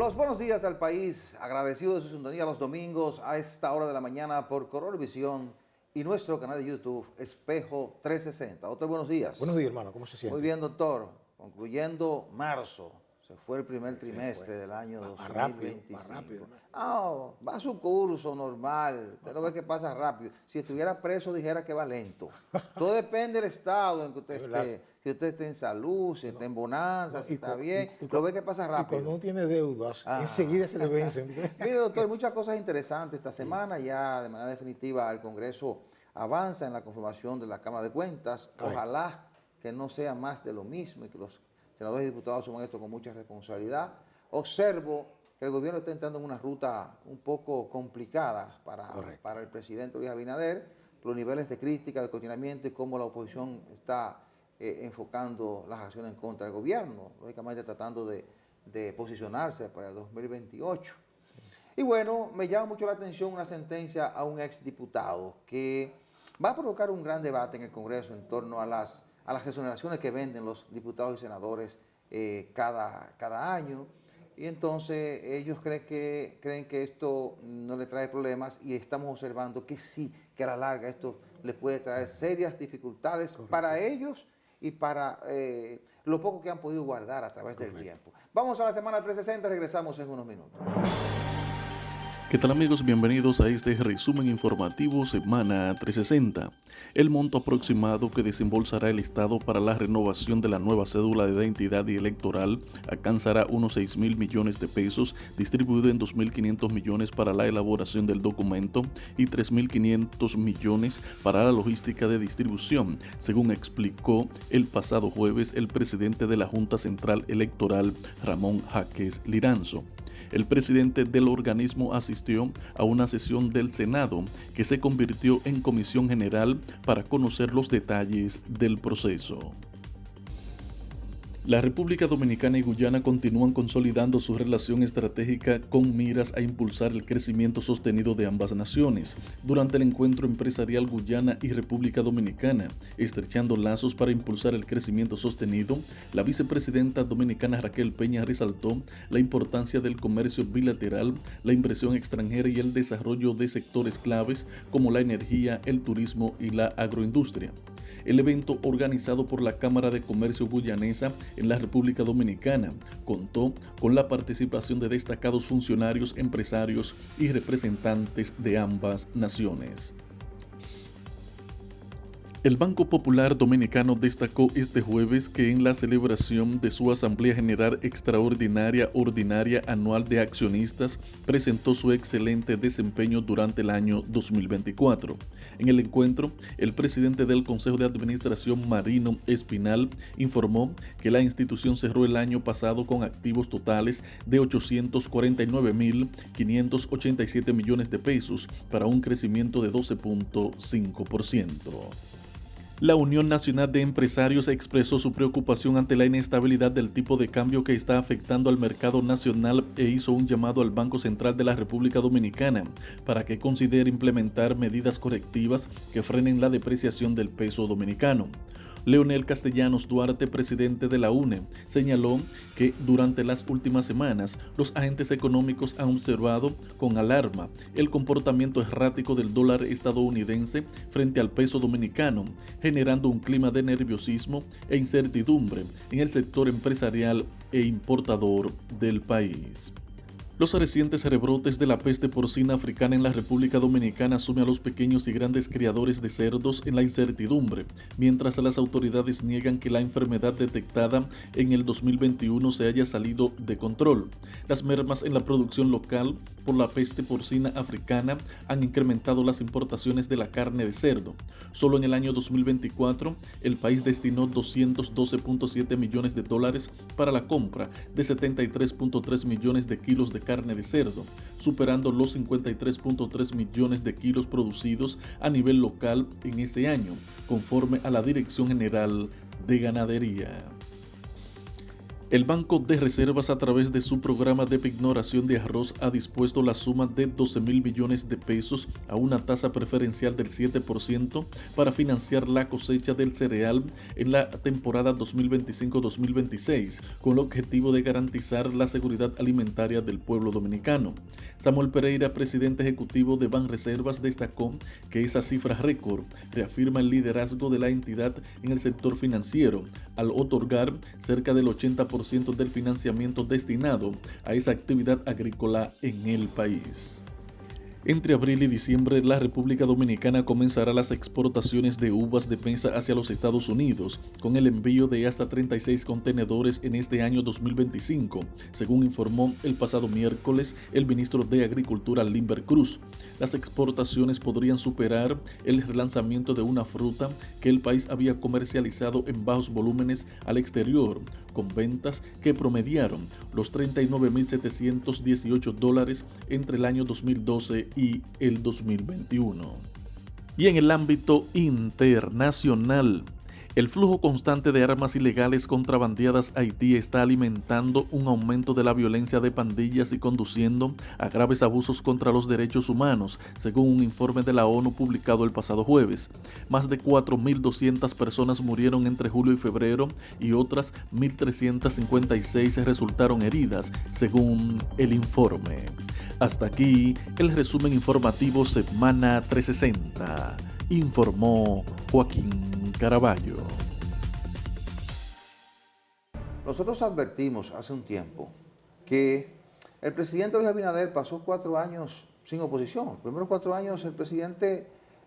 Los buenos días al país, agradecido de su sintonía los domingos a esta hora de la mañana por Colorvisión y nuestro canal de YouTube Espejo 360. Doctor, buenos días. Buenos días, hermano, ¿cómo se siente? Muy bien, doctor. Concluyendo marzo, se fue el primer trimestre del año 2025. Más rápido. Va a su curso normal, usted no ve que pasa rápido. Si estuviera preso dijera que va lento. Todo depende del estado en que usted esté. Si usted está en salud, si está en bonanza, si está bien, lo ve que pasa rápido. Y cuando uno tiene deudas, enseguida se le vencen. Mire, doctor, muchas cosas interesantes esta semana. Ya de manera definitiva el Congreso avanza en la conformación de la Cámara de Cuentas. Ojalá que no sea más de lo mismo y que los senadores y diputados asuman esto con mucha responsabilidad. Observo que el gobierno está entrando en una ruta un poco complicada para el presidente Luis Abinader, por los niveles de crítica, de cuestionamiento y cómo la oposición está enfocando las acciones en contra del gobierno, lógicamente tratando de posicionarse para el 2028. Y bueno, me llama mucho la atención una sentencia a un exdiputado que va a provocar un gran debate en el Congreso en torno a las exoneraciones que venden los diputados y senadores cada año. Y entonces ellos creen que esto no le trae problemas y estamos observando que sí, que a la larga esto les puede traer serias dificultades para ellos y para lo poco que han podido guardar a través del tiempo. Vamos a la semana 360, regresamos en unos minutos. ¿Qué tal amigos? Bienvenidos a este resumen informativo Semana 360. El monto aproximado que desembolsará el Estado para la renovación de la nueva cédula de identidad y electoral alcanzará unos 6.000 millones de pesos, distribuido en 2.500 millones para la elaboración del documento y 3.500 millones para la logística de distribución, según explicó el pasado jueves el presidente de la Junta Central Electoral, Ramón Jaques Liranzo. El presidente del organismo asistió a una sesión del Senado que se convirtió en comisión general para conocer los detalles del proceso. La República Dominicana y Guyana continúan consolidando su relación estratégica con miras a impulsar el crecimiento sostenido de ambas naciones. Durante el encuentro empresarial Guyana y República Dominicana, estrechando lazos para impulsar el crecimiento sostenido, la vicepresidenta dominicana Raquel Peña resaltó la importancia del comercio bilateral, la inversión extranjera y el desarrollo de sectores claves como la energía, el turismo y la agroindustria. El evento, organizado por la Cámara de Comercio Guyanesa en la República Dominicana, contó con la participación de destacados funcionarios, empresarios y representantes de ambas naciones. El Banco Popular Dominicano destacó este jueves que en la celebración de su Asamblea General Extraordinaria Ordinaria Anual de Accionistas presentó su excelente desempeño durante el año 2024. En el encuentro, el presidente del Consejo de Administración, Marino Espinal, informó que la institución cerró el año pasado con activos totales de 849.587 millones de pesos para un crecimiento de 12.5%. La Unión Nacional de Empresarios expresó su preocupación ante la inestabilidad del tipo de cambio que está afectando al mercado nacional e hizo un llamado al Banco Central de la República Dominicana para que considere implementar medidas correctivas que frenen la depreciación del peso dominicano. Leonel Castellanos Duarte, presidente de la UNE, señaló que durante las últimas semanas los agentes económicos han observado con alarma el comportamiento errático del dólar estadounidense frente al peso dominicano, generando un clima de nerviosismo e incertidumbre en el sector empresarial e importador del país. Los recientes rebrotes de la peste porcina africana en la República Dominicana sumen a los pequeños y grandes criadores de cerdos en la incertidumbre, mientras las autoridades niegan que la enfermedad detectada en el 2021 se haya salido de control. Las mermas en la producción local por la peste porcina africana han incrementado las importaciones de la carne de cerdo. Solo en el año 2024, el país destinó $212.7 millones para la compra de 73.3 millones de kilos de carne de cerdo, superando los 53.3 millones de kilos producidos a nivel local en ese año, conforme a la Dirección General de Ganadería. El Banco de Reservas, a través de su programa de pignoración de arroz, ha dispuesto la suma de 12.000 billones de pesos a una tasa preferencial del 7% para financiar la cosecha del cereal en la temporada 2025-2026, con el objetivo de garantizar la seguridad alimentaria del pueblo dominicano. Samuel Pereira, presidente ejecutivo de Banreservas, destacó que esa cifra récord reafirma el liderazgo de la entidad en el sector financiero, al otorgar cerca del 80% del financiamiento destinado a esa actividad agrícola en el país. Entre abril y diciembre, la República Dominicana comenzará las exportaciones de uvas de mesa hacia los Estados Unidos, con el envío de hasta 36 contenedores en este año 2025, según informó el pasado miércoles el ministro de Agricultura, Limber Cruz. Las exportaciones podrían superar el relanzamiento de una fruta que el país había comercializado en bajos volúmenes al exterior, con ventas que promediaron los $39.718 entre el año 2012 y el 2021. Y en el ámbito internacional, el flujo constante de armas ilegales contrabandeadas a Haití está alimentando un aumento de la violencia de pandillas y conduciendo a graves abusos contra los derechos humanos, según un informe de la ONU publicado el pasado jueves. Más de 4.200 personas murieron entre julio y febrero y otras 1.356 resultaron heridas, según el informe. Hasta aquí el resumen informativo Semana 360. Informó Joaquín Caraballo. Nosotros advertimos hace un tiempo que el presidente Luis Abinader pasó 4 años sin oposición. Los primeros 4 años el presidente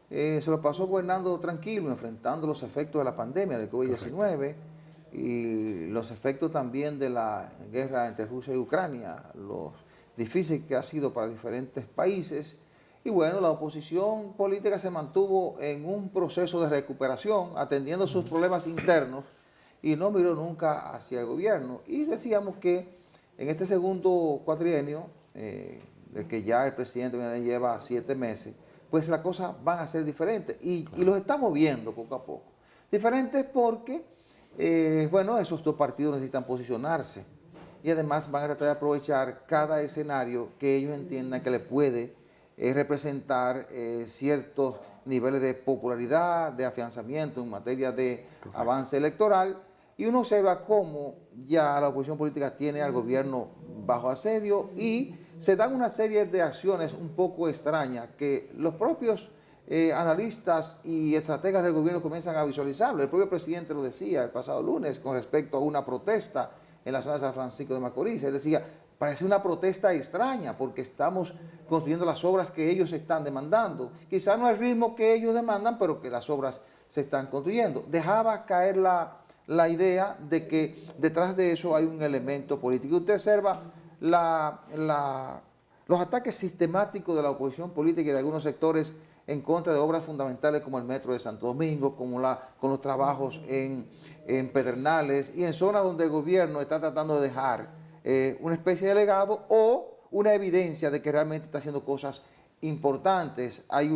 se lo pasó gobernando tranquilo, enfrentando los efectos de la pandemia del COVID-19 y los efectos también de la guerra entre Rusia y Ucrania, lo difícil que ha sido para diferentes países. Y bueno, la oposición política se mantuvo en un proceso de recuperación, atendiendo sus problemas internos y no miró nunca hacia el gobierno. Y decíamos que en este segundo cuatrienio, del que ya el presidente lleva 7 meses, pues las cosas van a ser diferentes y los estamos viendo poco a poco. Diferentes porque, bueno, esos 2 partidos necesitan posicionarse y además van a tratar de aprovechar cada escenario que ellos entiendan que le puede representar ciertos niveles de popularidad, de afianzamiento en materia de avance electoral, y uno observa cómo ya la oposición política tiene al gobierno bajo asedio y se dan una serie de acciones un poco extrañas que los propios analistas y estrategas del gobierno comienzan a visualizarlo. El propio presidente lo decía el pasado lunes con respecto a una protesta en la zona de San Francisco de Macorís. Él decía, parece una protesta extraña porque estamos construyendo las obras que ellos están demandando. Quizá no al ritmo que ellos demandan, pero que las obras se están construyendo. Dejaba caer la idea de que detrás de eso hay un elemento político. Usted observa los ataques sistemáticos de la oposición política y de algunos sectores en contra de obras fundamentales como el Metro de Santo Domingo, con los trabajos en Pedernales y en zonas donde el gobierno está tratando de dejar una especie de legado o una evidencia de que realmente está haciendo cosas importantes. Hay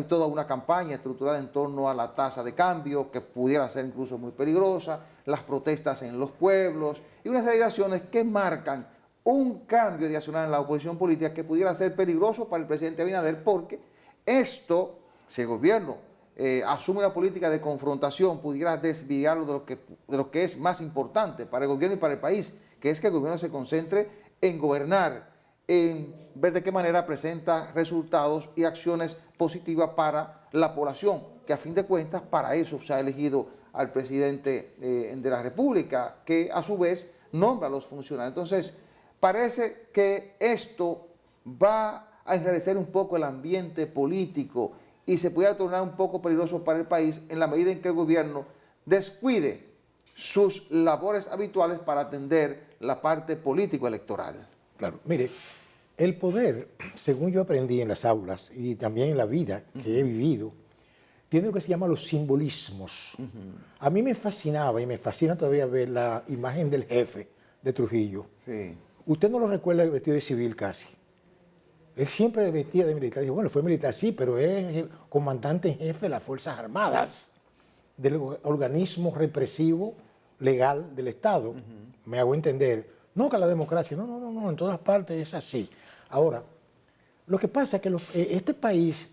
toda una campaña estructurada en torno a la tasa de cambio que pudiera ser incluso muy peligrosa, las protestas en los pueblos y una serie de acciones que marcan un cambio de accionar en la oposición política que pudiera ser peligroso para el presidente Abinader, porque esto, si el gobierno asume una política de confrontación, pudiera desviarlo de lo que es más importante para el gobierno y para el país, que es que el gobierno se concentre en gobernar, en ver de qué manera presenta resultados y acciones positivas para la población, que a fin de cuentas para eso se ha elegido al presidente de la República, que a su vez nombra a los funcionarios. Entonces, parece que esto va a enrarecer un poco el ambiente político y se puede tornar un poco peligroso para el país en la medida en que el gobierno descuide sus labores habituales para atender la parte político-electoral. Claro, mire, el poder, según yo aprendí en las aulas y también en la vida que he vivido, tiene lo que se llama los simbolismos. A mí me fascinaba y me fascina todavía ver la imagen del jefe de Trujillo. Sí. Usted no lo recuerda vestido de civil casi. Él siempre vestía de militar. Dijo, bueno, fue militar, sí, pero él es el comandante en jefe de las Fuerzas Armadas, del organismo represivo legal del Estado. Me hago entender. No que la democracia, no, en todas partes es así. Ahora, lo que pasa es que este país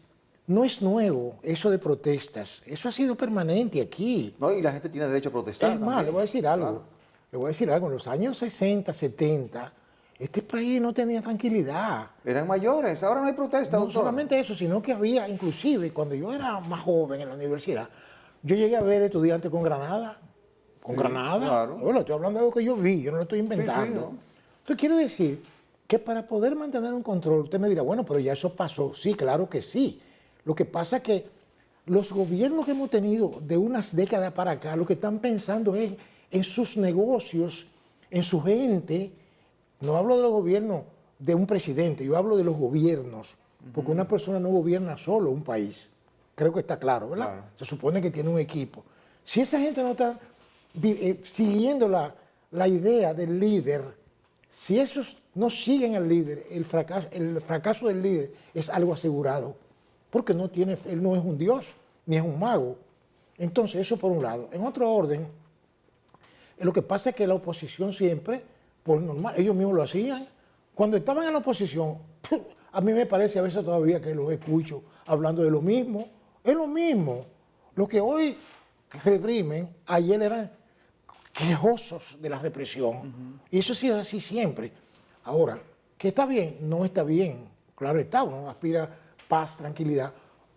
no es nuevo, eso de protestas. Eso ha sido permanente aquí. No, y la gente tiene derecho a protestar. Es más, le voy a decir algo. Claro. Le voy a decir algo. En los años 60, 70, este país no tenía tranquilidad. Eran mayores, ahora no hay protesta, No doctor. solamente eso, sino que había, inclusive, cuando yo era más joven en la universidad, yo llegué a ver estudiantes con granada. Con granada. Claro. Bueno, estoy hablando de algo que yo vi, yo no lo estoy inventando. ¿No? Entonces quiere decir que para poder mantener un control, usted me dirá, bueno, pero ya eso pasó. Sí, claro que sí. Lo que pasa es que los gobiernos que hemos tenido de unas décadas para acá, lo que están pensando es en sus negocios, en su gente. No hablo de los gobiernos de un presidente, yo hablo de los gobiernos, porque una persona no gobierna solo un país. Creo que está claro, ¿verdad? Claro. Se supone que tiene un equipo. Si esa gente no está siguiendo la idea del líder, si esos no siguen al líder, el fracaso del líder es algo asegurado, porque él no es un dios, ni es un mago. Entonces, eso por un lado. En otro orden, lo que pasa es que la oposición siempre, por normal, ellos mismos lo hacían. Cuando estaban en la oposición, a mí me parece a veces todavía que los escucho hablando de lo mismo. Es lo mismo. Lo que hoy reprimen, ayer eran quejosos de la represión. Y eso sí es así siempre. Ahora, ¿que está bien? No está bien. Claro está, uno aspira paz, tranquilidad,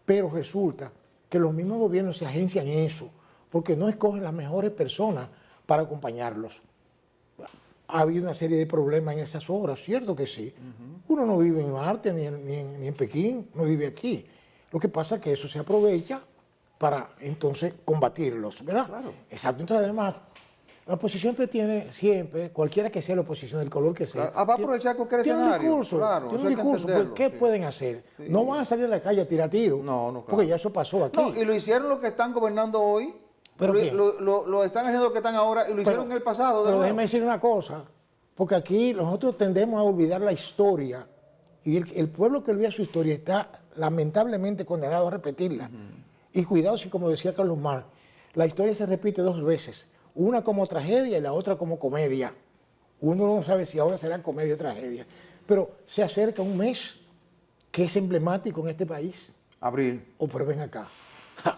pero resulta que los mismos gobiernos se agencian eso, porque no escogen las mejores personas para acompañarlos. Ha habido una serie de problemas en esas obras, cierto que sí. Uno no vive en Marte ni en Pekín, no vive aquí. Lo que pasa es que eso se aprovecha para entonces combatirlos, ¿verdad? Claro. Exacto. Entonces, además, la oposición tiene siempre, cualquiera que sea la oposición, del color que sea. Claro. Va a aprovechar cualquier tiene escenario. Un discurso, claro, tiene un discurso. Pues, ¿qué pueden hacer? Sí. No van a salir a la calle a tirar tiros. No, claro. Porque ya eso pasó aquí. No, y lo hicieron los que están gobernando hoy. ¿Pero qué? Lo están haciendo los que están ahora y lo hicieron en el pasado. Pero déjeme decir una cosa, porque aquí nosotros tendemos a olvidar la historia y el pueblo que olvida su historia está lamentablemente condenado a repetirla. Y cuidado si, como decía Carlos Marx, la historia se repite dos veces, una como tragedia y la otra como comedia. Uno no sabe si ahora será comedia o tragedia, pero se acerca un mes que es emblemático en este país. Abril. Pero ven acá.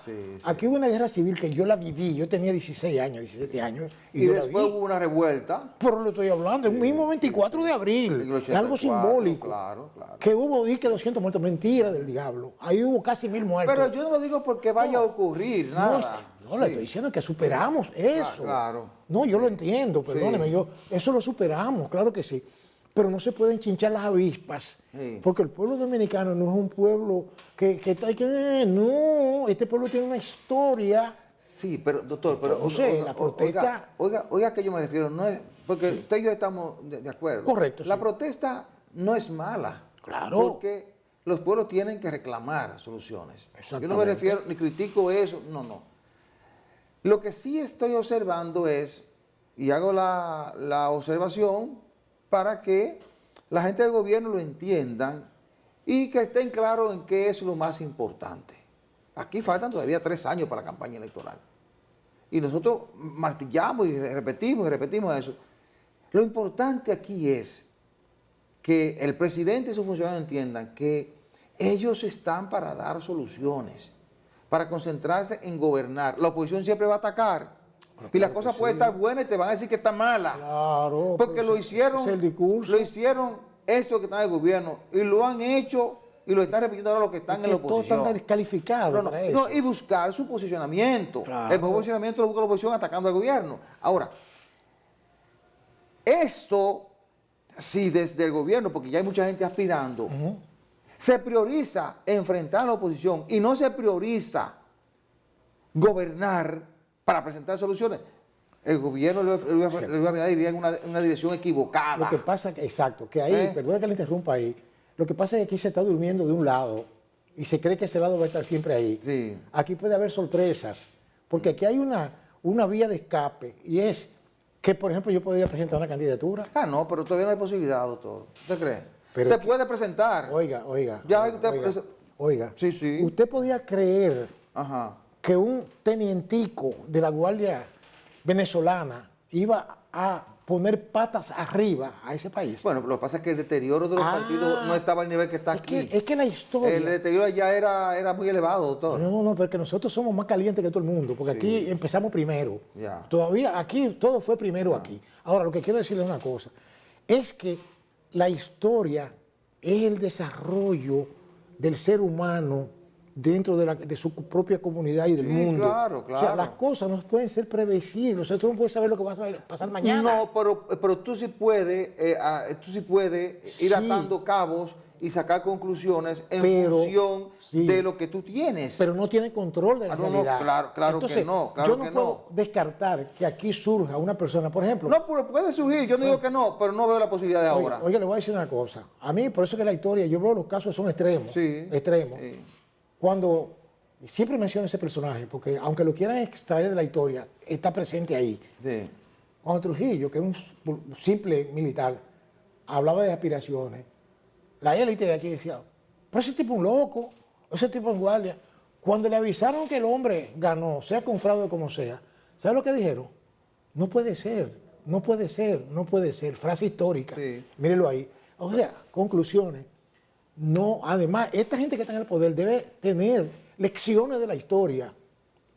Sí. Aquí hubo una guerra civil que yo la viví, yo tenía 16 años, 17 años. Y yo después hubo una revuelta. Pero lo estoy hablando, el mismo 24 de abril, es algo simbólico. Claro. Que hubo, di que 200 muertos, mentira del diablo. Ahí hubo casi 1000 muertos. Pero yo no lo digo porque vaya a ocurrir, nada. No, le estoy diciendo que superamos eso. Claro. No, yo lo entiendo, perdóneme, eso lo superamos, claro que sí. Pero no se pueden chinchar las avispas, porque el pueblo dominicano no es un pueblo que está no, este pueblo tiene una historia. Sí, pero doctor, pero la protesta. Oiga, a qué yo me refiero, no es, porque usted y yo estamos de acuerdo. Correcto. La protesta no es mala. Claro. Porque los pueblos tienen que reclamar soluciones. Yo no me Exactamente. refiero, ni critico eso, no. Lo que sí estoy observando es, y hago la observación para que la gente del gobierno lo entiendan y que estén claros en qué es lo más importante. Aquí faltan todavía 3 años para la campaña electoral. Y nosotros martillamos y repetimos eso. Lo importante aquí es que el presidente y sus funcionarios entiendan que ellos están para dar soluciones, para concentrarse en gobernar. La oposición siempre va a atacar. Y la cosa puede estar buena y te van a decir que está mala. Claro. Porque lo hicieron, es el discurso. lo hicieron estos que están en el gobierno y lo han hecho y lo están repitiendo ahora los que están en la Todos oposición. están descalificados para eso. Y buscar su posicionamiento. Claro. El posicionamiento lo busca la oposición atacando al gobierno. Ahora, esto, si desde el gobierno, porque ya hay mucha gente aspirando, se prioriza enfrentar a la oposición y no se prioriza gobernar para presentar soluciones, el gobierno iría en una dirección equivocada. Lo que pasa, exacto, que ahí, perdón que le interrumpa ahí, lo que pasa es que aquí se está durmiendo de un lado y se cree que ese lado va a estar siempre ahí. Sí. Aquí puede haber sorpresas, porque aquí hay una vía de escape y es que, por ejemplo, yo podría presentar una candidatura. No, pero todavía no hay posibilidad, doctor. ¿Usted cree? Pero se puede presentar. Oiga. Sí. Usted podía creer Ajá. que un tenientico de la Guardia venezolana iba a poner patas arriba a ese país. Bueno, lo que pasa es que el deterioro de los partidos no estaba al nivel que está aquí. Es que la historia... El deterioro ya era muy elevado, doctor. No, porque nosotros somos más calientes que todo el mundo, porque aquí empezamos primero. Ya. Todavía aquí, todo fue primero aquí. Ahora, lo que quiero decirles una cosa, es que la historia es el desarrollo del ser humano dentro de su propia comunidad y del mundo. Claro, claro. O sea, las cosas no pueden ser previsibles, nosotros no podemos saber lo que va a pasar mañana. No, pero tú sí puedes, ir atando cabos y sacar conclusiones en función de lo que tú tienes. Pero no tiene control de la realidad. No, claro Entonces, que no, yo no puedo descartar que aquí surja una persona, por ejemplo... No, pero puede surgir, yo no digo que no, pero no veo la posibilidad de ahora. Oiga, le voy a decir una cosa. A mí, por eso que la historia, yo veo los casos son extremos. Sí. Extremos. Sí. Cuando, siempre menciono ese personaje, porque aunque lo quieran extraer de la historia, está presente ahí. Sí. Cuando Trujillo, que es un simple militar, hablaba de aspiraciones, la élite de aquí decía, pero ese tipo es un loco, ese tipo es un guardia. Cuando le avisaron que el hombre ganó, sea con fraude como sea, ¿sabe lo que dijeron? No puede ser, no puede ser, no puede ser. Frase histórica. Sí. Mírenlo ahí. O sea, conclusiones. No, además, esta gente que está en el poder debe tener lecciones de la historia,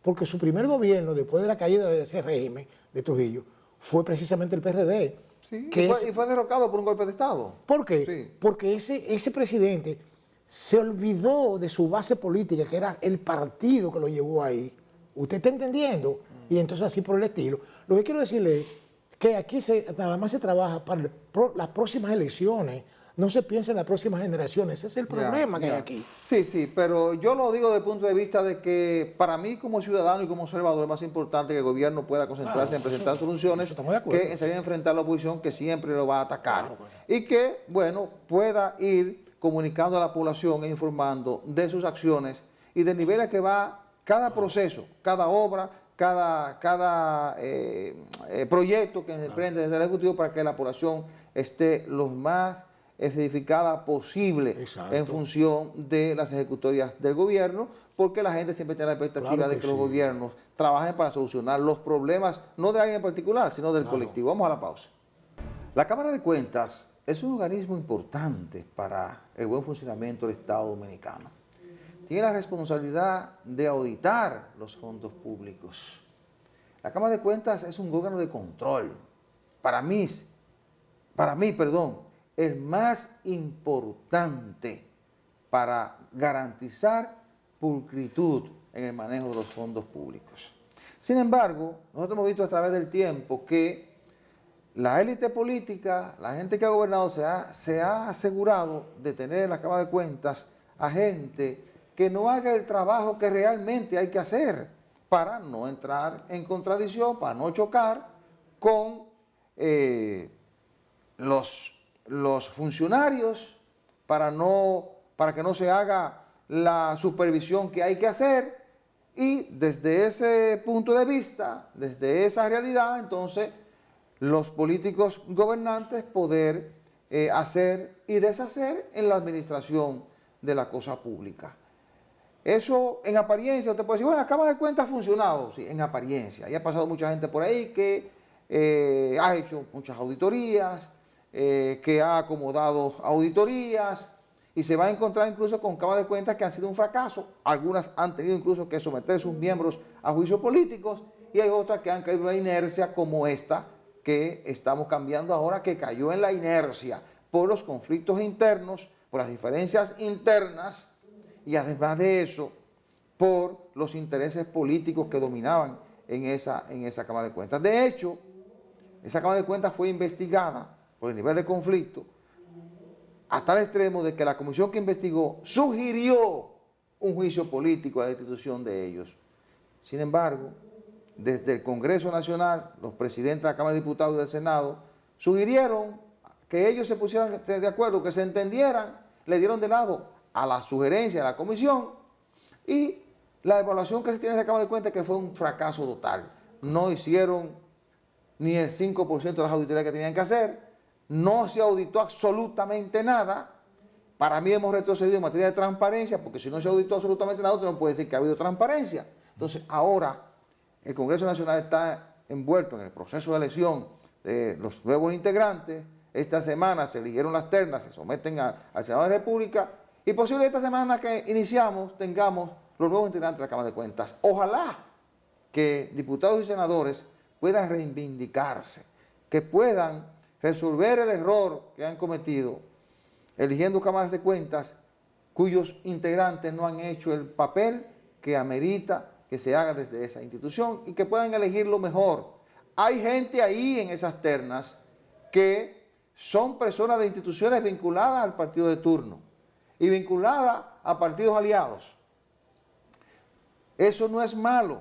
porque su primer gobierno, después de la caída de ese régimen de Trujillo, fue precisamente el PRD. Sí, y fue derrocado por un golpe de Estado. ¿Por qué? Sí. Porque ese presidente se olvidó de su base política, que era el partido que lo llevó ahí. ¿Usted está entendiendo? Y entonces así por el estilo. Lo que quiero decirle es que aquí nada más se trabaja para las próximas elecciones. No se piensa en las próximas generaciones. Ese es el problema que hay aquí. Sí, pero yo lo digo desde el punto de vista de que para mí como ciudadano y como observador es más importante que el gobierno pueda concentrarse en presentar soluciones que en salir a enfrentar la oposición que siempre lo va a atacar. Y que, bueno, pueda ir comunicando a la población e informando de sus acciones y del nivel a que va cada proceso, cada obra, cada proyecto que se emprende desde el Ejecutivo para que la población esté lo más edificada posible en función de las ejecutorias del gobierno, porque la gente siempre tiene la expectativa de que los gobiernos trabajen para solucionar los problemas, no de alguien en particular, sino del colectivo. Vamos a la pausa. La Cámara de Cuentas es un organismo importante para el buen funcionamiento del Estado dominicano. Tiene la responsabilidad de auditar los fondos públicos. La Cámara de Cuentas es un órgano de control. Para mí, el más importante para garantizar pulcritud en el manejo de los fondos públicos. Sin embargo, nosotros hemos visto a través del tiempo que la élite política, la gente que ha gobernado, se ha asegurado de tener en la Cámara de Cuentas a gente que no haga el trabajo que realmente hay que hacer para no entrar en contradicción, para no chocar con los funcionarios, para que no se haga la supervisión que hay que hacer, y desde ese punto de vista, desde esa realidad, entonces los políticos gobernantes poder hacer y deshacer en la administración de la cosa pública. Eso en apariencia, usted puede decir, bueno, la Cámara de Cuentas ha funcionado, sí, en apariencia, y ha pasado mucha gente por ahí que ha hecho muchas auditorías, que ha acomodado auditorías y se va a encontrar incluso con cámaras de cuentas que han sido un fracaso. Algunas han tenido incluso que someter a sus miembros a juicios políticos y hay otras que han caído en la inercia como esta que estamos cambiando ahora, que cayó en la inercia por los conflictos internos, por las diferencias internas y además de eso, por los intereses políticos que dominaban en esa Cámara de Cuentas. De hecho, esa Cámara de Cuentas fue investigada por el nivel de conflicto, hasta el extremo de que la comisión que investigó sugirió un juicio político a la institución de ellos. Sin embargo, desde el Congreso Nacional, los presidentes de la Cámara de Diputados y del Senado sugirieron que ellos se pusieran de acuerdo, que se entendieran, le dieron de lado a la sugerencia de la comisión y la evaluación que se tiene de la Cámara de Cuentas es que fue un fracaso total. No hicieron ni el 5% de las auditorías que tenían que hacer. No se auditó absolutamente nada. Para mí hemos retrocedido en materia de transparencia, porque si no se auditó absolutamente nada, usted no puede decir que ha habido transparencia. Entonces, ahora el Congreso Nacional está envueltos en el proceso de elección de los nuevos integrantes. Esta semana se eligieron las ternas, se someten al Senado de la República y posible esta semana que iniciamos tengamos los nuevos integrantes de la Cámara de Cuentas. Ojalá que diputados y senadores puedan reivindicarse, que puedan resolver el error que han cometido eligiendo cámaras de cuentas cuyos integrantes no han hecho el papel que amerita que se haga desde esa institución y que puedan elegir lo mejor. Hay gente ahí en esas ternas que son personas de instituciones vinculadas al partido de turno y vinculadas a partidos aliados. Eso no es malo.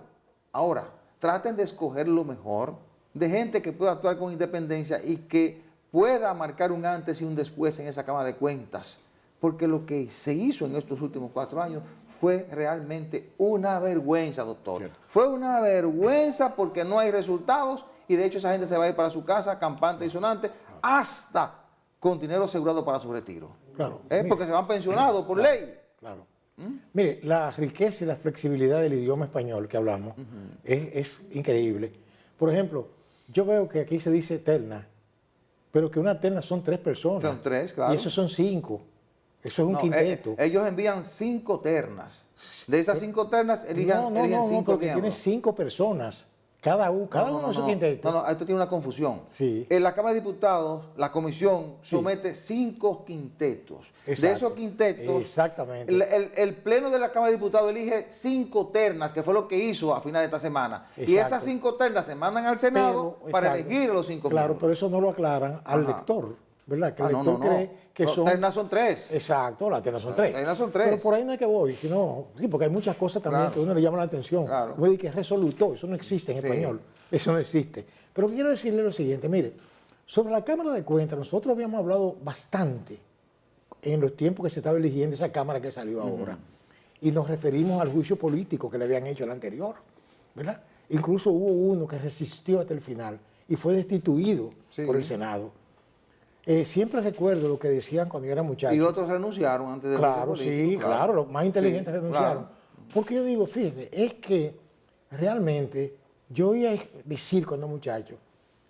Ahora, traten de escoger lo mejor, de gente que pueda actuar con independencia y que pueda marcar un antes y un después en esa Cámara de Cuentas. Porque lo que se hizo en estos últimos 4 años fue realmente una vergüenza, doctor. Cierto. Fue una vergüenza porque no hay resultados y de hecho esa gente se va a ir para su casa campante y sonante hasta con dinero asegurado para su retiro. Claro. Porque se van pensionados por ley. Claro. Mire, la riqueza y la flexibilidad del idioma español que hablamos es increíble. Por ejemplo, yo veo que aquí se dice terna, pero que una terna son 3 personas. Son 3, claro. Y esos son 5. Eso es un quinteto. Ellos envían 5 ternas. De esas 5 ternas eligen 5 porque tiene 5 personas. Cada uno de esos quintetos. No, esto tiene una confusión. Sí. En la Cámara de Diputados, la comisión somete 5 quintetos. Exacto. De esos quintetos, exactamente. El Pleno de la Cámara de Diputados elige 5 ternas, que fue lo que hizo a final de esta semana. Exacto. Y esas 5 ternas se mandan al Senado para elegir los 5 Claro, miembros. pero eso no lo aclaran al lector, ¿verdad? Que el lector cree que las ternas son 3. Exacto, las ternas son 3. Las ternas son 3. Pero por ahí no es que voy, sino, sí, porque hay muchas cosas también que a uno le llama la atención. Claro. Como que es resoluto, eso no existe en español. Eso no existe. Pero quiero decirle lo siguiente, mire, sobre la Cámara de Cuentas, nosotros habíamos hablado bastante en los tiempos que se estaba eligiendo esa Cámara que salió ahora. Y nos referimos al juicio político que le habían hecho al anterior, ¿verdad? Incluso hubo uno que resistió hasta el final y fue destituido por el Senado. Siempre recuerdo lo que decían cuando yo era muchacho. Y otros renunciaron antes de Claro, sí, claro, los más inteligentes renunciaron. Claro. Porque yo digo, fíjate, es que realmente yo oía decir cuando muchacho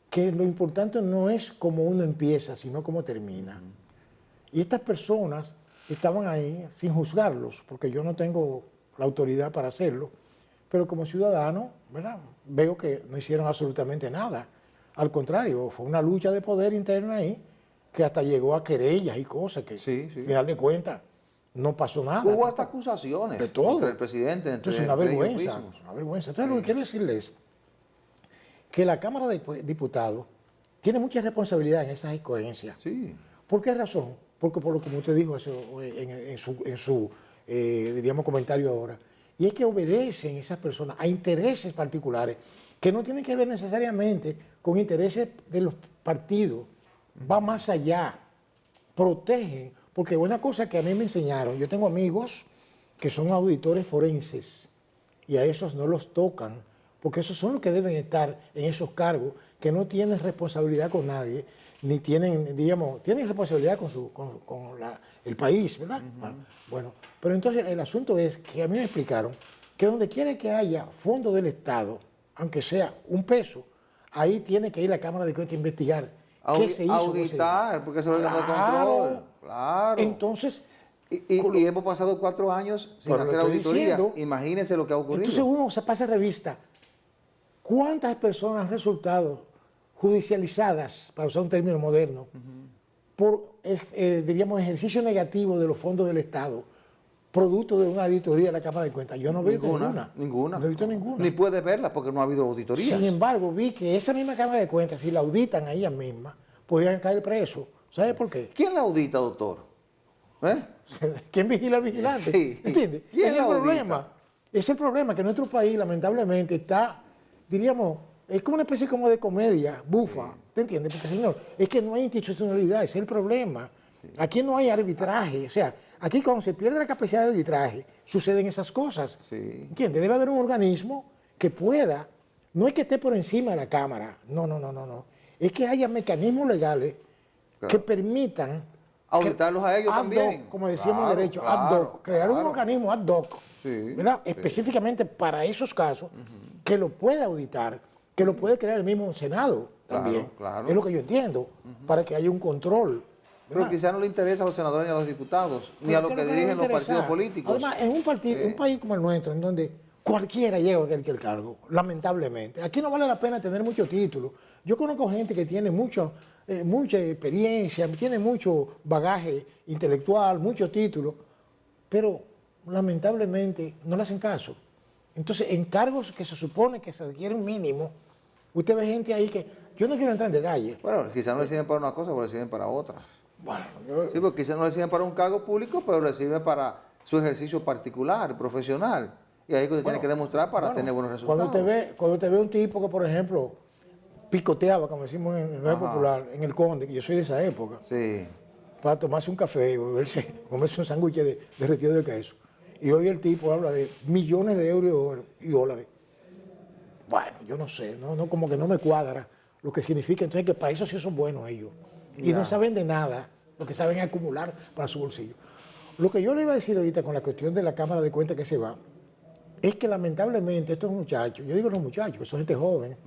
que lo importante no es cómo uno empieza, sino cómo termina. Y estas personas estaban ahí sin juzgarlos, porque yo no tengo la autoridad para hacerlo, pero como ciudadano, ¿verdad?, veo que no hicieron absolutamente nada. Al contrario, fue una lucha de poder interna ahí, que hasta llegó a querellas y cosas que, al final de cuentas, no pasó nada. Hubo hasta acusaciones de todo. Entre el presidente, Entonces, una vergüenza. Entonces, lo que quiero decirles es que la Cámara de Diputados tiene mucha responsabilidad en esas escogencias. Sí. ¿Por qué razón? Porque por lo que usted dijo en su diríamos, comentario ahora, y es que obedecen esas personas a intereses particulares que no tienen que ver necesariamente con intereses de los partidos. Va más allá, protegen, porque una cosa que a mí me enseñaron, yo tengo amigos que son auditores forenses y a esos no los tocan, porque esos son los que deben estar en esos cargos, que no tienen responsabilidad con nadie, ni tienen, digamos, tienen responsabilidad con el país, ¿verdad? Bueno, pero entonces el asunto es que a mí me explicaron que donde quiera que haya fondo del Estado, aunque sea un peso, ahí tiene que ir la Cámara de Cuentas a investigar qué se hizo. Auditar, porque eso es el órgano de control. Claro. Entonces, y hemos pasado 4 años sin hacer auditoría. Imagínense lo que ha ocurrido. Entonces uno se pasa revista. ¿Cuántas personas han resultado judicializadas, para usar un término moderno, por, diríamos, ejercicio negativo de los fondos del Estado, producto de una auditoría de la Cámara de Cuentas? Yo no veo ninguna. No he visto ninguna. Ni puedes verla porque no ha habido auditoría. Sin embargo, vi que esa misma Cámara de Cuentas, si la auditan a ella misma, podrían caer presos. ¿Sabe por qué? ¿Quién la audita, doctor? ¿Quién vigila al vigilante? Sí. ¿Entiendes? ¿Quién es el problema. Es el problema que nuestro país, lamentablemente, está, diríamos, es como una especie como de comedia bufa. ¿Te entiendes? Porque, señor, es que no hay institucionalidad, ese es el problema. Aquí no hay arbitraje. O sea, aquí cuando se pierde la capacidad de arbitraje, suceden esas cosas. ¿Entiendes? Debe haber un organismo que pueda, no es que esté por encima de la Cámara, no. Es que haya mecanismos legales que permitan auditarlos a ellos también. Hoc, como decíamos en derecho, ad hoc, crear un organismo ad hoc, ¿verdad? Específicamente para esos casos, que lo pueda auditar que lo puede crear el mismo Senado también. Claro. Es lo que yo entiendo, para que haya un control. Pero quizás no le interesa a los senadores ni a los diputados, ni a lo que dirigen los partidos políticos. Además, en un país como el nuestro, en donde cualquiera llega a cualquier cargo, lamentablemente. Aquí no vale la pena tener muchos títulos. Yo conozco gente que tiene mucha experiencia, tiene mucho bagaje intelectual, muchos títulos, pero lamentablemente no le hacen caso. Entonces, en cargos que se supone que se requiere un mínimo, usted ve gente ahí que, yo no quiero entrar en detalle. Bueno, quizás no le sirven para una cosa, pero le sirven para otras. Bueno, Sí, porque quizás no le sirven para un cargo público, pero le sirve para su ejercicio particular, profesional. Y ahí es que usted tiene que demostrar para tener buenos resultados. Cuando usted ve un tipo que, por ejemplo, picoteaba, como decimos en el popular, en el Conde, que yo soy de esa época, Sí. para tomarse un café y comerse un sándwich de derretido de queso. Y hoy el tipo habla de millones de euros y dólares. Bueno, yo no sé, no, como que no me cuadra lo que significa. Entonces, que para eso sí son buenos ellos. Y no saben de nada, lo que saben es acumular para su bolsillo. Lo que yo le iba a decir ahorita con la cuestión de la Cámara de Cuentas que se va, es que lamentablemente estos muchachos, yo digo los muchachos, que son gente joven,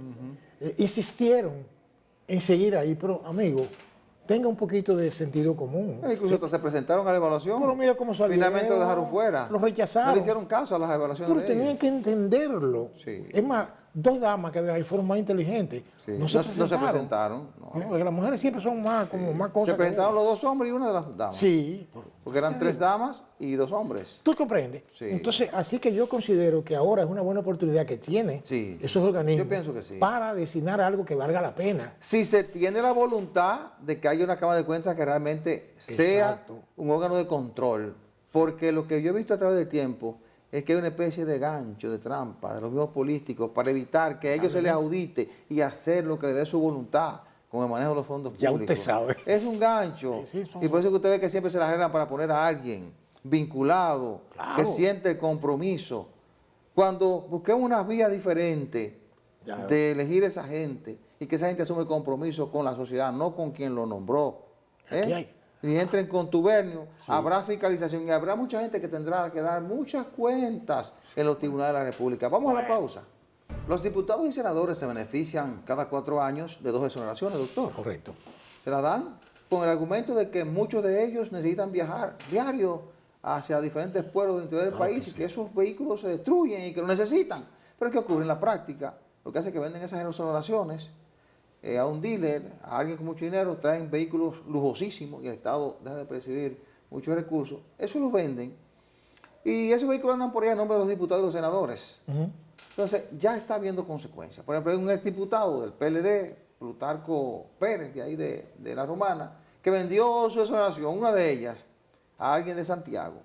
insistieron en seguir ahí, pero amigo, tenga un poquito de sentido común. Incluso hasta se presentaron a la evaluación. Pero mira cómo salieron. Finalmente lo dejaron fuera. Los rechazaron. No le hicieron caso a las evaluaciones Pero de tenían ellos. que entenderlo. Sí. Es más, dos damas que ahí fueron más inteligentes. Sí. No se presentaron. No. Porque las mujeres siempre son más, como más cosas. Se presentaron los 2 hombres y una de las damas. Sí. Porque eran 3 damas y 2 hombres. ¿Tú comprendes? Sí. Entonces, así que yo considero que ahora es una buena oportunidad que tiene Sí. esos organismos Yo pienso que sí. para designar algo que valga la pena. Si se tiene la voluntad de que haya una Cámara de Cuentas que realmente sea Exacto. un órgano de control, porque lo que yo he visto a través del tiempo es que hay una especie de gancho, de trampa de los mismos políticos para evitar que a ellos se les audite y hacer lo que les dé su voluntad con el manejo de los fondos Ya públicos. usted sabe. Es un gancho. Sí, son- Y por eso que usted ve que siempre se las arreglan para poner a alguien vinculado, Claro. que siente el compromiso. Cuando busquemos una vía diferente Ya. de elegir esa gente y que esa gente asume el compromiso con la sociedad, no con quien lo nombró. Aquí hay. Ni entre en contubernio, habrá fiscalización y habrá mucha gente que tendrá que dar muchas cuentas en los tribunales de la República. Vamos a la pausa. Los diputados y senadores se benefician cada 4 años de 2 exoneraciones, doctor. Correcto. Se la dan con el argumento de que muchos de ellos necesitan viajar diario hacia diferentes pueblos del interior del país y que esos vehículos se destruyen y que lo necesitan. Pero ¿qué ocurre en la práctica? Lo que hace es que venden esas exoneraciones a un dealer, a alguien con mucho dinero, traen vehículos lujosísimos y el Estado deja de percibir muchos recursos. Eso los venden y esos vehículos andan por ahí a nombre de los diputados y los senadores. Entonces, ya está habiendo consecuencias. Por ejemplo, hay un exdiputado del PLD, Plutarco Pérez, de ahí de La Romana, que vendió su exoneración, una de ellas, a alguien de Santiago.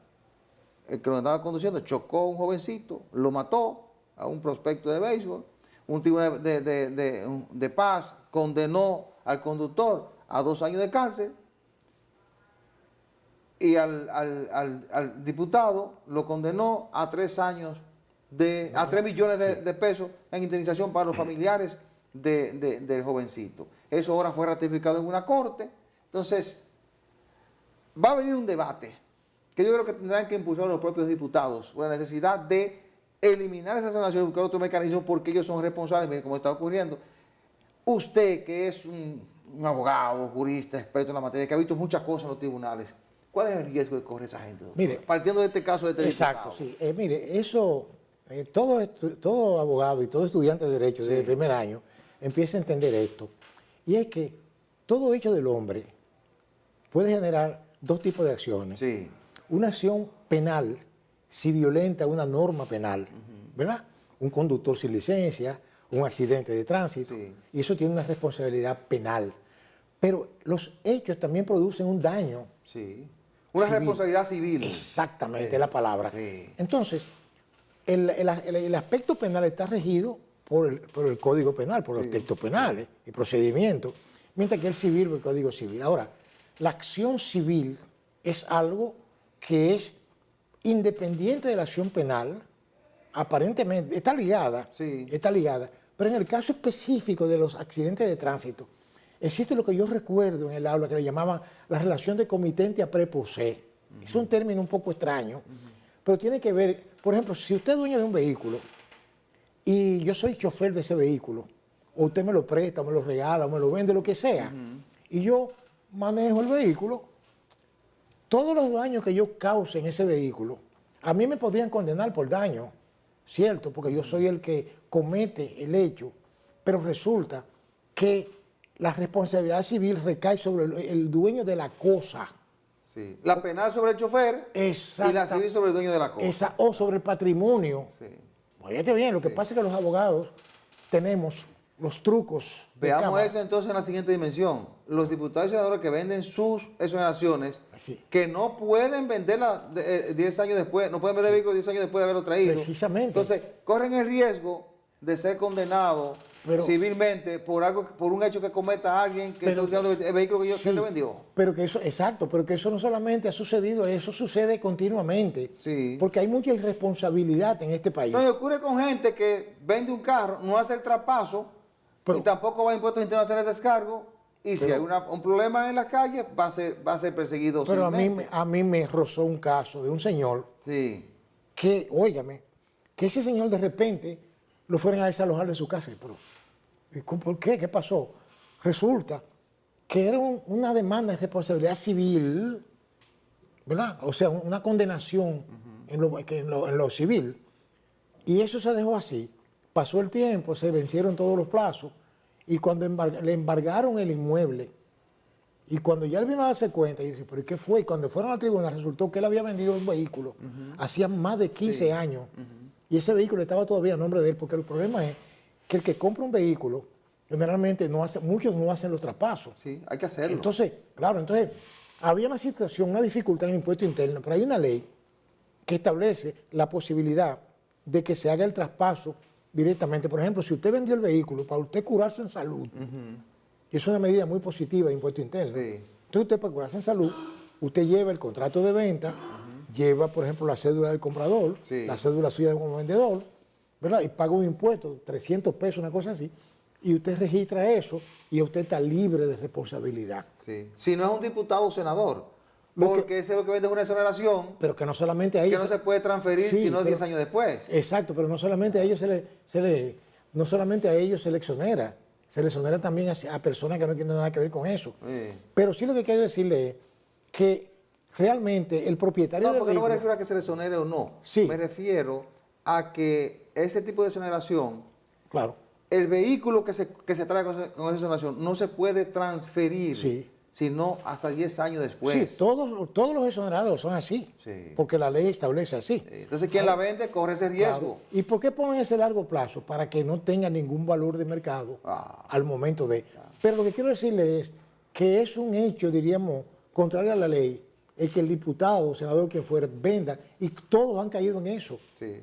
El que lo andaba conduciendo chocó a un jovencito, lo mató a un prospecto de béisbol. Un tribunal de paz condenó al conductor a 2 años de cárcel y al diputado lo condenó a 3 años a 3 millones de pesos en indemnización para los familiares del jovencito. Eso ahora fue ratificado en una corte. Entonces, va a venir un debate que yo creo que tendrán que impulsar los propios diputados por la necesidad de eliminar esa exoneración y buscar otro mecanismo porque ellos son responsables. Miren cómo está ocurriendo. Usted, que es un abogado, jurista, experto en la materia, que ha visto muchas cosas en los tribunales, ¿cuál es el riesgo que corre esa gente, doctor? Mire, partiendo de este caso de este exacto, diputado. sí. Mire, eso, todo abogado y todo estudiante de Derecho desde el primer año empieza a entender esto. Y es que todo hecho del hombre puede generar 2 tipos de acciones. Sí. Una acción penal, si violenta una norma penal, ¿verdad? Un conductor sin licencia, un accidente de tránsito, Sí. y eso tiene una responsabilidad penal. Pero los hechos también producen un daño. Sí. Una Civil. responsabilidad civil. Exactamente, Sí. la palabra. Sí. Entonces, el aspecto penal está regido por el Código Penal, por los textos penales y procedimientos, mientras que el civil por el Código Civil. Ahora, la acción civil es algo que es independiente de la acción penal, aparentemente, está ligada, pero en el caso específico de los accidentes de tránsito, existe lo que yo recuerdo en el aula que le llamaban la relación de comitente a preposé. Es un término un poco extraño, pero tiene que ver, por ejemplo, si usted es dueño de un vehículo y yo soy chofer de ese vehículo o usted me lo presta, o me lo regala, o me lo vende, lo que sea, y yo manejo el vehículo, todos los daños que yo cause en ese vehículo, a mí me podrían condenar por daño, ¿cierto? Porque yo soy el que comete el hecho, pero resulta que la responsabilidad civil recae sobre el dueño de la cosa. Sí. La penal sobre el chofer y la civil sobre el dueño de la cosa. O sobre el patrimonio. Sí. Oígate bien, lo que pasa es que los abogados tenemos los trucos. Veamos esto entonces en la siguiente dimensión. Los diputados y senadores que venden sus exoneraciones, que no pueden venderla 10 años después, no pueden vender vehículos 10 años después de haberlo traído. Precisamente. Entonces, corren el riesgo de ser condenados civilmente por un hecho que cometa alguien que está utilizando el vehículo que le vendió. Pero que eso, exacto, pero que eso no solamente ha sucedido, eso sucede continuamente. Sí. Porque hay mucha irresponsabilidad en este país. No, y ocurre con gente que vende un carro, no hace el traspaso, y tampoco va a impuestos internos a hacer el descargo, y si hay un problema en la calle, va a ser perseguido civilmente. Pero a mí me rozó un caso de un señor que, óigame, que ese señor de repente lo fueron a desalojar de su casa. Pero, ¿por qué? ¿Qué pasó? Resulta que era una demanda de responsabilidad civil, ¿verdad? O sea, una condenación en lo civil. Y eso se dejó así. Pasó el tiempo, se vencieron todos los plazos, y cuando le embargaron el inmueble, y cuando ya él vino a darse cuenta, y dice, ¿pero qué fue? Y cuando fueron al tribunal resultó que él había vendido un vehículo hacía más de 15 años, y ese vehículo estaba todavía a nombre de él, porque el problema es que el que compra un vehículo, generalmente muchos no hacen los traspasos. Sí, hay que hacerlo. Entonces, claro, había una situación, una dificultad en el impuesto interno, pero hay una ley que establece la posibilidad de que se haga el traspaso directamente. Por ejemplo, si usted vendió el vehículo para usted curarse en salud, y es una medida muy positiva de impuesto interno, entonces usted para curarse en salud, usted lleva el contrato de venta, lleva, por ejemplo, la cédula del comprador, la cédula suya como vendedor, ¿verdad? Y paga un impuesto, 300 pesos, una cosa así, y usted registra eso y usted está libre de responsabilidad. Sí. Si no es un diputado o senador, porque ese es lo que vende es una exoneración, pero que no solamente a ellos, que no se puede transferir sino 10 años después. Exacto, pero no solamente a ellos no solamente a ellos se le exonera también a personas que no tienen nada que ver con eso. Pero sí lo que quiero decirle es que realmente el propietario del vehículo... No me refiero a que se le exonere o no. Me refiero a que ese tipo de exoneración, el vehículo que se trae con esa exoneración no se puede transferir, sino hasta 10 años después. Sí, todos los exonerados son así, porque la ley establece así. Entonces, quien la vende corre ese riesgo. ¿Y por qué ponen ese largo plazo? Para que no tenga ningún valor de mercado al momento de... Pero lo que quiero decirle es que es un hecho, diríamos, contrario a la ley, es que el diputado, senador, quien fuera, venda, y todos han caído en eso.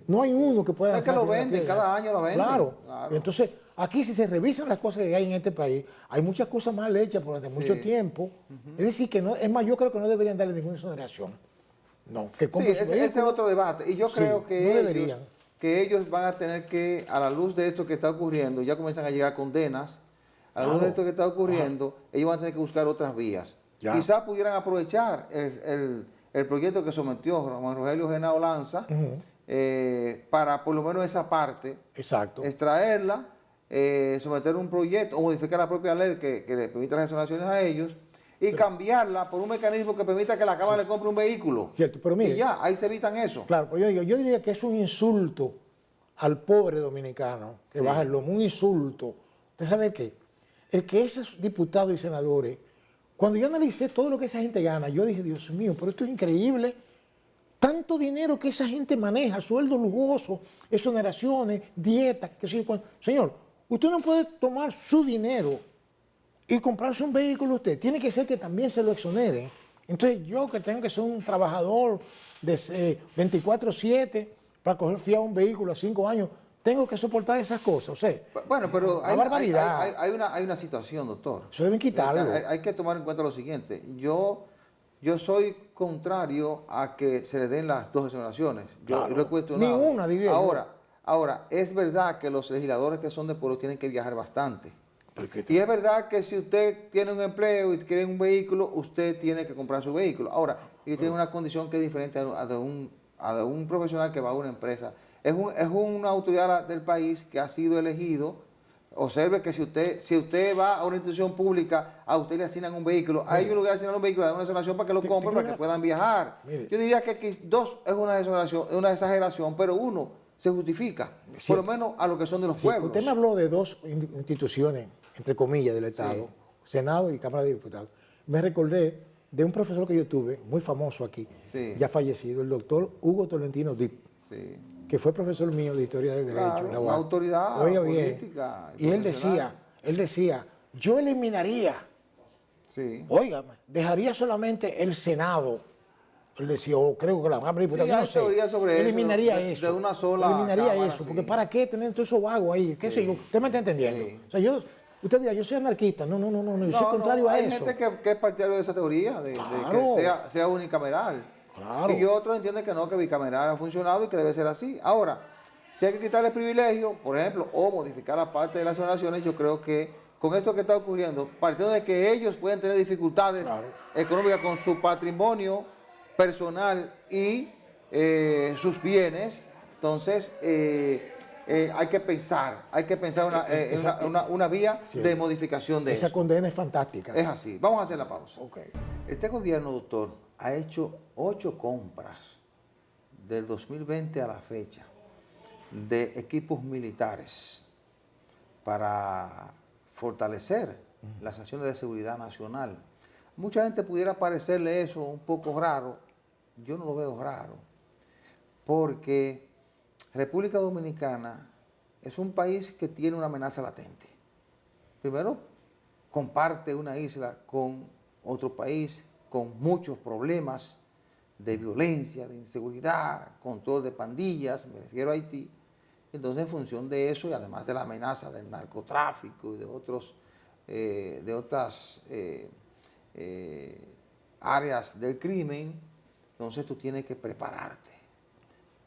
No hay uno que pueda... Es que lo venden, cada año lo venden. Claro. Entonces, aquí si se revisan las cosas que hay en este país, hay muchas cosas mal hechas durante mucho tiempo. Es decir, que no, es más, yo creo que no deberían darle ninguna exoneración. No, que ese es otro debate. Y yo creo que ellos van a tener que, a la luz de esto que está ocurriendo, ya comienzan a llegar condenas, a la luz de esto que está ocurriendo, ellos van a tener que buscar otras vías. Quizás pudieran aprovechar el proyecto que sometió Juan Rogelio Genao Lanza para por lo menos esa parte, extraerla, someter un proyecto o modificar la propia ley que le permita las exoneraciones a ellos y cambiarla por un mecanismo que permita que la Cámara le compre un vehículo. Pero mire, y ya, ahí se evitan eso. Claro, pero yo diría que es un insulto al pobre dominicano, que baja el lomo, un insulto. ¿Usted sabe qué? El que esos diputados y senadores, cuando yo analicé todo lo que esa gente gana, yo dije, Dios mío, pero esto es increíble. Tanto dinero que esa gente maneja, sueldos lujosos, exoneraciones, dietas, qué sé yo. Señor, usted no puede tomar su dinero y comprarse un vehículo usted. Tiene que ser que también se lo exoneren. Entonces yo que tengo que ser un trabajador de 24/7 para coger fiado un vehículo a 5 años, tengo que soportar esas cosas. O sea, bueno, pero hay una situación, doctor. Eso deben quitarlo. Hay que tomar en cuenta lo siguiente. Yo soy contrario a que se le den las dos exoneraciones. Yo no he cuestionado. Ni una, diría Ahora, es verdad que los legisladores que son de pueblo tienen que viajar bastante. Y es verdad que si usted tiene un empleo y quiere un vehículo, usted tiene que comprar su vehículo. Ahora, y tiene una condición que es diferente a de un profesional que va a una empresa. Es una autoridad del país que ha sido elegido Observe que si usted va a una institución pública, a usted le asignan un vehículo, a ellos le asignan un vehículo, le dan una exoneración para que lo compren, para que puedan viajar. Mire. Yo diría que aquí dos es una exageración, pero uno se justifica, por lo menos a lo que son de los pueblos. Usted me habló de dos instituciones, entre comillas, del Estado, Senado y Cámara de Diputados. Me recordé de un profesor que yo tuve, muy famoso aquí, ya fallecido, el doctor Hugo Tolentino Dip, que fue profesor mío de Historia del Derecho. Una autoridad política. Y él decía, yo eliminaría, óigame, dejaría solamente el Senado. Él decía, creo que la Cámara de Diputados, yo no sé, teoría sobre eliminaría eso, eso. de una sola eliminaría cámara, eso, porque ¿para qué tener todo eso vago ahí? ¿Qué sé yo? ¿Usted me está entendiendo? O sea, usted dirá, yo soy anarquista. No, yo soy contrario a eso. Hay gente que es partidario de esa teoría, de que sea unicameral. Claro. Y otros entienden que no, que bicameral ha funcionado y que debe ser así. Ahora, si hay que quitarle privilegio, por ejemplo, o modificar la parte de las exoneraciones, yo creo que con esto que está ocurriendo, partiendo de que ellos pueden tener dificultades económicas con su patrimonio personal y sus bienes, entonces hay que pensar una vía de modificación de eso. Esa condena es fantástica. Es así. Vamos a hacer la pausa. Okay. Este gobierno, doctor, ha hecho 8 compras del 2020 a la fecha de equipos militares para fortalecer las acciones de seguridad nacional. Mucha gente pudiera parecerle eso un poco raro. Yo no lo veo raro, porque República Dominicana es un país que tiene una amenaza latente. Primero, comparte una isla con otro país con muchos problemas de violencia, de inseguridad, control de pandillas, me refiero a Haití. Entonces, en función de eso, y además de la amenaza del narcotráfico y de otras áreas del crimen, entonces tú tienes que prepararte.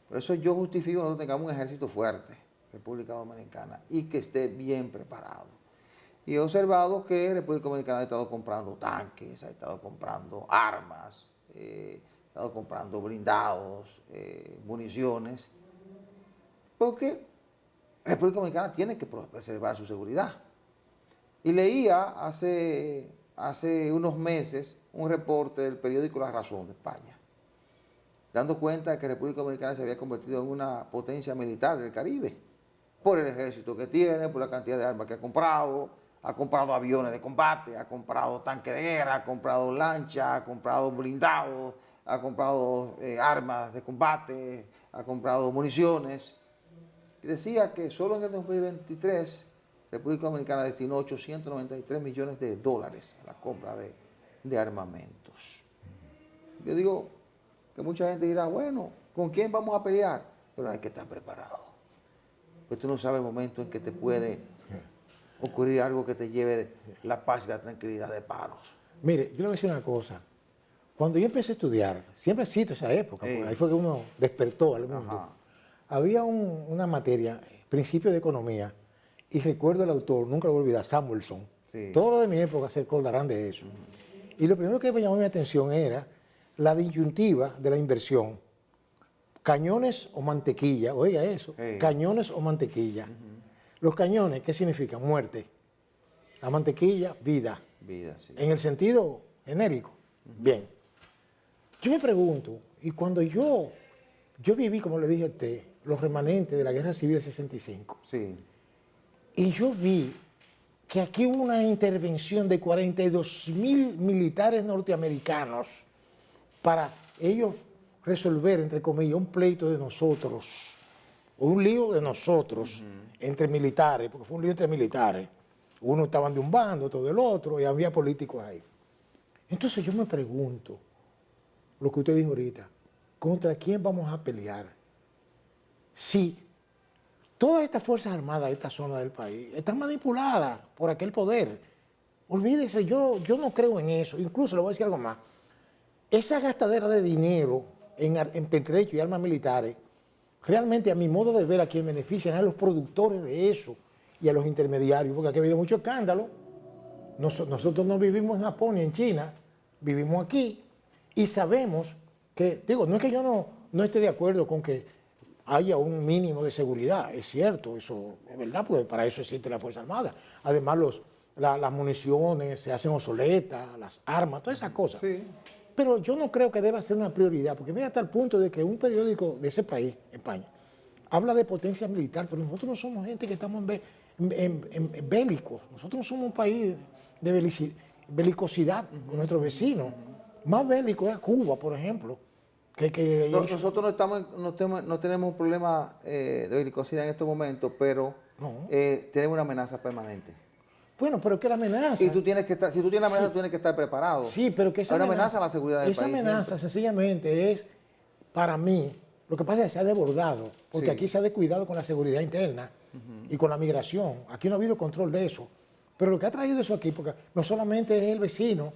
Por eso yo justifico que nosotros tengamos un ejército fuerte, República Dominicana, y que esté bien preparado. Y he observado que República Dominicana ha estado comprando tanques, ha estado comprando armas, ha estado comprando blindados, municiones, porque República Dominicana tiene que preservar su seguridad. Y leía hace unos meses un reporte del periódico La Razón de España, dando cuenta de que República Dominicana se había convertido en una potencia militar del Caribe, por el ejército que tiene, por la cantidad de armas que ha comprado aviones de combate, ha comprado tanques de guerra, ha comprado lanchas, ha comprado blindados, ha comprado armas de combate, ha comprado municiones. Y decía que solo en el 2023 República Dominicana destinó 893 millones de dólares a la compra de armamentos. Yo digo que mucha gente dirá, bueno, ¿con quién vamos a pelear? Pero hay que estar preparado. Pues tú no sabes el momento en que te puede ocurrir algo que te lleve la paz y la tranquilidad de paros. Mire, yo le voy a decir una cosa. Cuando yo empecé a estudiar, siempre cito esa época, porque ahí fue que uno despertó al mundo. Había una materia, principio de economía, y recuerdo el autor, nunca lo voy a olvidar, Samuelson. Todos los de mi época se acordarán de eso. Y lo primero que me llamó mi atención era la disyuntiva de la inversión. Cañones o mantequilla, oiga eso, cañones o mantequilla. Los cañones, ¿qué significan? Muerte. La mantequilla, vida. Vida, sí. En el sentido genérico. Bien. Yo me pregunto, y cuando yo viví, como le dije a usted, los remanentes de la Guerra Civil del 65. Sí. Y yo vi que aquí hubo una intervención de 42.000 militares norteamericanos para ellos resolver, entre comillas, un pleito de nosotros, o un lío de nosotros, entre militares, porque fue un lío entre militares. Unos estaban de un bando, otros del otro, y había políticos ahí. Entonces yo me pregunto, lo que usted dijo ahorita, ¿contra quién vamos a pelear? Si todas estas fuerzas armadas de esta zona del país están manipuladas por aquel poder. Olvídese, yo no creo en eso. Incluso le voy a decir algo más. Esa gastadera de dinero en pertrechos y armas militares, realmente a mi modo de ver a quien benefician a los productores de eso y a los intermediarios, porque aquí ha habido mucho escándalo. Nosotros no vivimos en Japón ni en China, vivimos aquí y sabemos que, digo, no es que yo no esté de acuerdo con que haya un mínimo de seguridad. Es cierto, eso es verdad, porque para eso existe la Fuerza Armada. Además, las municiones se hacen obsoletas, las armas, todas esas cosas. Sí. Pero yo no creo que deba ser una prioridad, porque mira hasta el punto de que un periódico de ese país, España, habla de potencia militar, pero nosotros no somos gente que estamos en bélicos. Nosotros no somos un país de belicosidad con nuestros vecinos. Más bélico es Cuba, por ejemplo. Nosotros no tenemos un problema de belicosidad en estos momentos, pero tenemos una amenaza permanente. Bueno, pero es que la amenaza... Y tú tienes que estar, si tú tienes la amenaza, tú tienes que estar preparado. Sí, pero que esa hay una amenaza a la seguridad del país. Esa amenaza sencillamente es, para mí, lo que pasa es que se ha desbordado, porque aquí se ha descuidado con la seguridad interna y con la migración. Aquí no ha habido control de eso. Pero lo que ha traído eso aquí, porque no solamente es el vecino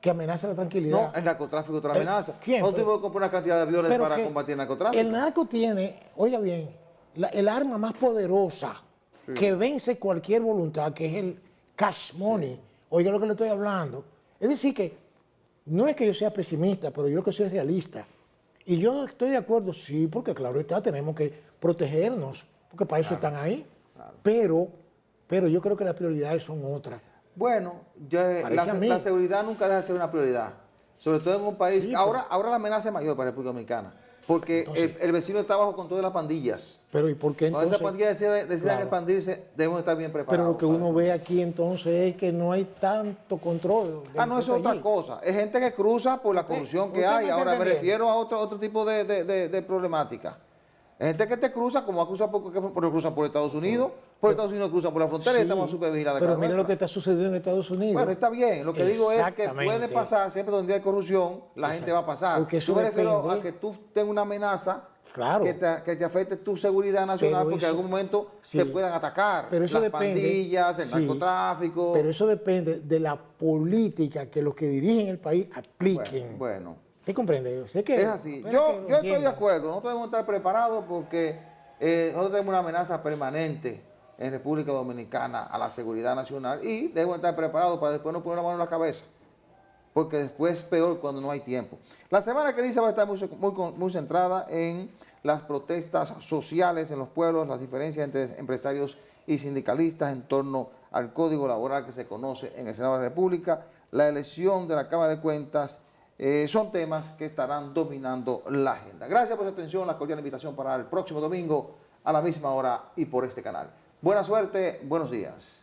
que amenaza la tranquilidad. No, el narcotráfico te la amenaza. ¿Quién? ¿O tuvimos que comprar una cantidad de aviones para combatir el narcotráfico? El narco tiene, oiga bien, el arma más poderosa que vence cualquier voluntad, que es el cash money. Oiga lo que le estoy hablando. Es decir que, no es que yo sea pesimista, pero yo que soy realista. Y yo estoy de acuerdo, sí, porque claro está, tenemos que protegernos, porque para eso están ahí. Claro. Pero yo creo que las prioridades son otras. Bueno, la seguridad nunca deja de ser una prioridad, sobre todo en un país. Sí, ahora la amenaza es mayor para la República Dominicana, porque entonces, el vecino está bajo control de las pandillas. Pero ¿y por qué entonces? Cuando esas pandillas decidan expandirse, debemos estar bien preparados. Pero lo que uno ve aquí entonces es que no hay tanto control. No, eso es otra cosa. Es gente que cruza por la corrupción que hay. Ahora me refiero a otro tipo de problemática. Hay gente que te cruza, como ha cruzado porque cruzan por Estados Unidos, por Estados Unidos cruzan por la frontera y estamos súper vigilados. Pero mira lo que está sucediendo en Estados Unidos. Bueno, está bien. Lo que digo es que puede pasar, siempre donde hay corrupción, la gente va a pasar. Porque yo me refiero a que tú tengas una amenaza que te afecte tu seguridad nacional, porque en algún momento te puedan atacar. Pero eso las pandillas, el narcotráfico. Pero eso depende de la política que los que dirigen el país apliquen. Bueno. ¿Te comprende? Sé que, es así. Yo estoy de acuerdo. Nosotros debemos estar preparados porque nosotros tenemos una amenaza permanente en República Dominicana a la seguridad nacional y debemos estar preparados para después no poner la mano en la cabeza, porque después es peor cuando no hay tiempo. La semana que viene va a estar muy centrada en las protestas sociales en los pueblos, las diferencias entre empresarios y sindicalistas en torno al código laboral que se conoce en el Senado de la República, la elección de la Cámara de Cuentas. Son temas que estarán dominando la agenda. Gracias por su atención, la cordial invitación para el próximo domingo a la misma hora y por este canal. Buena suerte, buenos días.